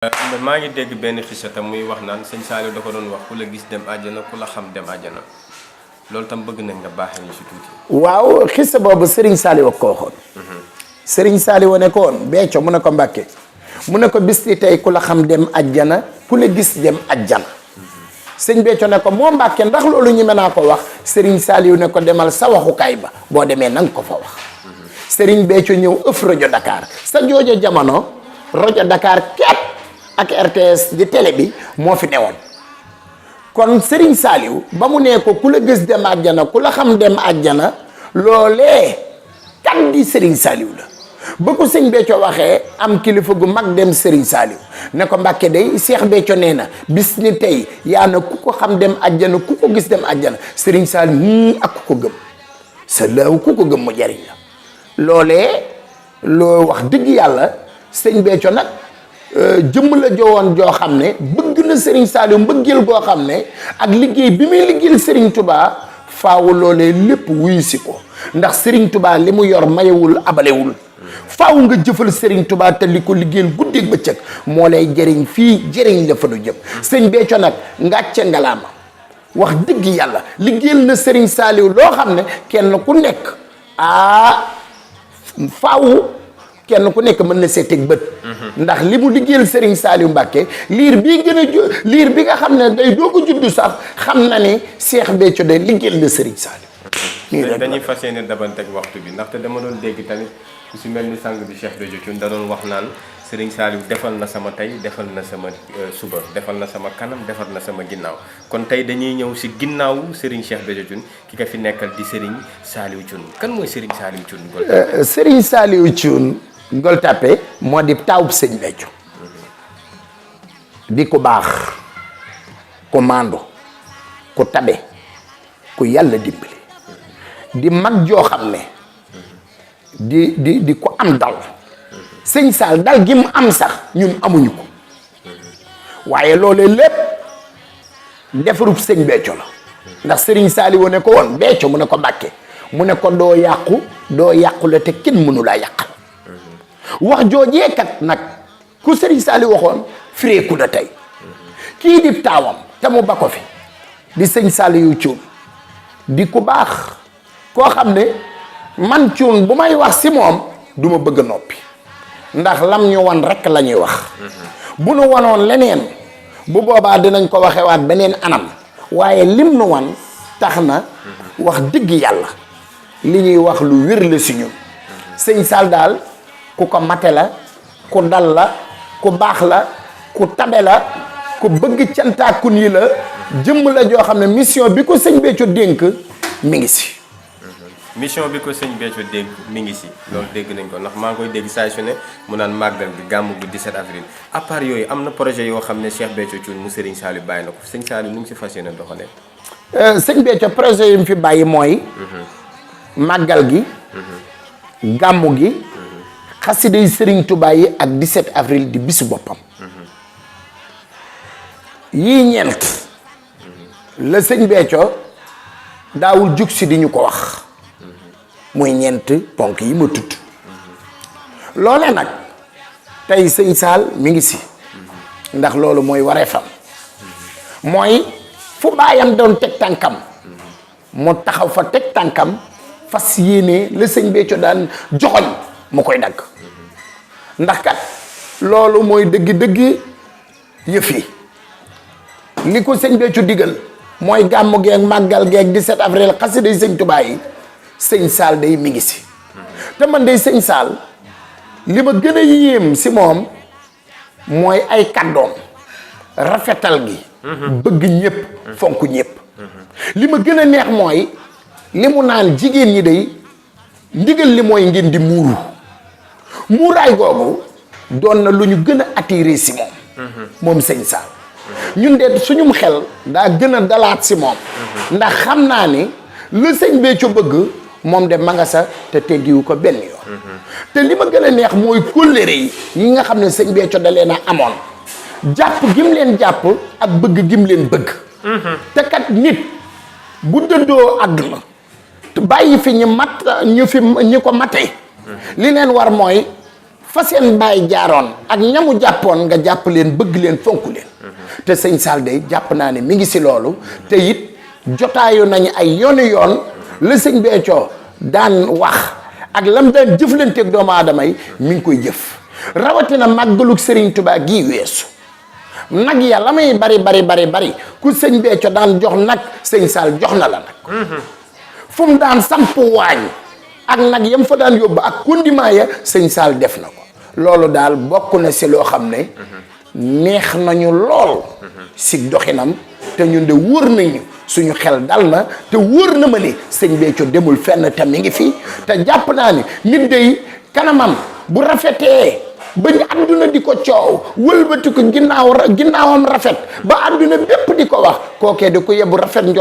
maa ngi dégg benn xisa tam muy wax naan sëñ Saliou da ko doon wax ku la gis dem àjjana ku la xam dem àjjana loolu tam bëgg nañ nga baaxee ñu si tuuti. waaw xisa boobu Serigne Saliou ak ko waxoon. Serigne Saliou ne ko woon Béthio mu ne ko Mbàkke mu ne ko bis ni tey ku la xam dem àjjana ku la gis dem àjjana. sëñ Béthio ne ko moo Mbàkke ndax loolu ñu mën naa ko wax Serigne Saliou ne ko demal sa waxukaay ba boo demee nanga ko fa wax. Serigne Béthio ñëw ëff rajo Dakar sa joojo jamono rajo Dakar képp ak RTS di télé bi moo fi newoon kon Serigne Saliou ba mu nee ko ku la gis dem àjjana ku la xam dem àjjana loolee kan di Serigne Saliou la ba ko sëñ Béthio waxee am kilifa gu mag dem Serigne Saliou ne ko Mbàkke day Cheikh Béthio nee na bis ni tey yaa na ku ko xam dem àjjana ku ko gis dem àjjana Serigne Saliou ak ku ko gëm sa laaw ku ko gëm mu jariñ la loolee loo wax dëgg yàlla sëñ Béthio nag jëmm la jowoon joo xam ne bëgg na Serigne Saliou mbëggeel goo xam ne ak liggéey bi muy liggéeyal Serigne Touba faaw loolee lépp wuyu si ko ndax Serigne Touba li mu yor mayewul abalewul faaw nga jëfal Serigne Touba te li ko liggéeyal guddeeg bëccëg moo lay jëriñ fii jëriñ la fa du jëm sëñ Béthio nag ngàcce ngalaama wax dëgg yàlla liggéeyal na Serigne Saliou loo xam ne kenn ku nekk faaw kenn ku nekk mën na seeteeg bët ndax li mu liggéeyal Serigne Saliou Mbacke liir bii gën a liir bi nga xam ne day doog a juddu sax xam na ni Cheikh Béthio day liggéeyal na Serigne Saliou. dañuy fas yéene dabanteeg waxtu bi ndaxte dama doon dégg tamit ku si mel ni sang bi Cheikh Béthio Thioune da doon wax naan Serigne Saliou defal na sama tey defal na sama suba defal na sama kanam defal na sama ginnaaw kon tey dañuy ñëw si ginnaawu Serigne Cheikh Béthio Thioune ki ka fi nekkal di Serigne Saliou Thioune kan mooy Serigne Saliou Thioune. Serigne Saliou Thioune Gueule Tapée moo di taawub sëñ Béthio di ku baax ku maandu ku tabe ku yàlla dimbali di mag joo xam ne di ku am dal sëñ Sall dal gi mu am sax ñun amuñu ko waaye loolee lépp defarub sëñ Béthio la ndax Serigne Saliou ne ko woon Béthio mu ne ko Mbàkke mu ne ko doo yàqule te kenn mënu laa yàqal wax joojee kat nag ku Serigne Saliou waxoon fireeku na tey kii di taawam te mu ba ko fi di sëñ Saliou Thioune di ku baax koo xam ne man Thioune bu may wax si moom du ma bëgg a noppi ndax lam ñu wan rek la ñuy wax bu nu wanoon leneen bu boobaa dinañ ko waxewaat beneen anam waaye lim nu wan tax na wax dëgg yàlla li ñuy wax lu wér la si ñun sëñ Sall daal ku ko mate la ku dal la ku baax la ku tabe la ku bëgg cantaakun yi la jëmm la joo xam ne mission bi ko sëñ Béthio dénk mi ngi si mission bi ko sëñ Béthio dénk mi ngi si loolu dégg nañ ko ndax maa ngi koy dégg saa su ne mu naan màggal gi gàmmu gi 17 avril à part yooyu am na projet yoo xam ne Cheikh Béthio Thioune mu Serigne Saliou bàyyi na ko sëñ Saliou nu ngi si fas yéene doxalee. sëñ Béthio projet yi mu fi bàyyi mooy màggal gi gàmmu gi xasida yi Serigne Touba yi ak 17 avril di bisu boppam yii ñeent la sëñ Béthio daawul jug si di ñu ko wax muy ñeent ponk yi ma tudd loole nag tey sëñ Sall mi ngi si ndax loolu mooy wareefam mooy fu baayam doon teg tànkam mu taxaw fa teg tànkam fas yéene la sëñ Béthio daan joxoñ mu koy dagg ndax kat loolu mooy dëgg-dëgg yëf yi li ko sëñ Béthio digal mooy gàmmu geeg màggal geeg 17 avril xasida yi sëñ Touba yi sëñ Sall day mi ngi si te man day sëñ Sall li ma gën a yéem si moom mooy ay kàddoom rafetal gi bëgg ñëpp fonk ñëpp li ma gën a neex mooy li mu naan jigéen ñi day ndigal li mooy ngeen di muuru muuraay googu doon na lu ñu gën a attiré si moom sëñ Sall ñun de suñum xel daa gën a dalaat si moom ndax xam naa ni la sëñ Béthio bëgg moom de ma nga sa te teggiwu ko benn yoon te li ma gën a neex mooy kóllëre yi nga xam ne sëñ Béthio da leen a amoon jàpp gim leen jàpp ak bëgg gim leen bëgg te kat nit bu dëddoo àdduna bàyyi fi ñi ko mate li leen war mooy fa seen baay jaaroon ak ñamu jàppoon nga jàpp leen bëgg leen fonk leen te sëñ Sall de jàpp naa ne mi ngi si loolu te it jotaayu nañu ay yoon la sëñ Béthio daan wax ak lam daan jëflanteeg doomu aadama yi mi ngi koy jëf rawatina màggalug Serigne Touba gii weesu nag ya la muy bari ku sëñ Béthio daan jox nag sëñ Sall jox na la nag fu mu daan samp waañ ak nag yam fa daan yóbbu ak condiment ya sëñ Sall def na ko loolu daal bokk na si loo xam ne neex nañu lool si doxinam te ñun de wóor nañu suñu xel dal na te wóor na ma ni sëñ Béthio demul fenn te mi ngi fi te jàpp naa ni nit day kanamam bu rafetee ba ñu àdduna di ko coow wëlbati ko ginnaawam rafet ba àdduna bépp di ko wax kookee di ko yebbu rafet